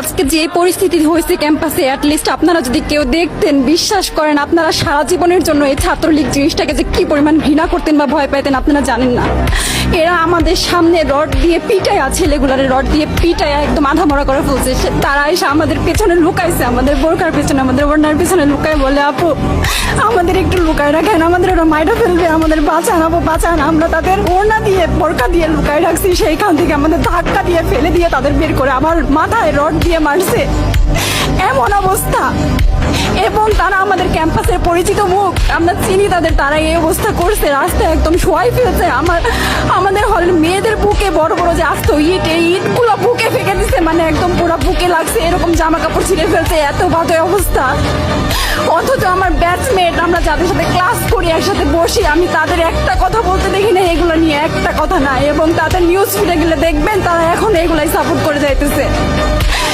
আজকে যে পরিস্থিতি হয়েছে ক্যাম্পাসে, অ্যাটলিস্ট আপনারা যদি কেউ দেখতেন, বিশ্বাস করেন আপনারা সারা জীবনের জন্য এই ছাত্রলীগ জিনিসটাকে যে কি পরিমাণ ঘৃণা করতেন বা ভয় পাইতেন আপনারা জানেন না। এরা আমাদের সামনে রড দিয়ে পিটায়, ছেলেগুলারে রড দিয়ে পিটায় একদম আধা মরা করে ফেলছে। তারা এসে আমাদের পেছনে লুকাইছে, আমাদের বোরকার পেছনে, আমাদের ওড়নার পেছনে লুকায় বলে, আপু আমাদের একটু লুকায় রাখেন, আমাদের ওরা মাইটা ফেলবে, আমাদের বাঁচান আপু বাঁচান। আমরা তাদের ওড়না দিয়ে বোরকা দিয়ে লুকায় রাখছি, সেইখান থেকে আমাদের ধাক্কা দিয়ে ফেলে দিয়ে তাদের বের করে আমার মাথায় রড দিয়ে মারছে, এমন অবস্থা। এবং তারা আমাদের ক্যাম্পাসের পরিচিত মুখ, আমরা চিনি তাদের, তারা এই অবস্থা করছে, রাস্তায় একদম শোয়াই ফেলছে। আমাদের হলের মেয়েদের বুকে বড় বড় যে আসতো ইট, এই ইটগুলো বুকে ফেঁকে দিচ্ছে, মানে একদম পুরো বুকে লাগছে, এরকম জামা কাপড় ছিঁড়ে ফেলছে, এত বাজে অবস্থা। অথচ আমার ব্যাচমেট, আমরা যাদের সাথে ক্লাস করি, একসাথে বসি, আমি তাদের একটা কথা বলতে দেখি না এগুলো নিয়ে, একটা কথা না। এবং তাদের নিউজ ফিডে গেলে দেখবেন তারা এখন এগুলাই সাপোর্ট করে যাইতেছে।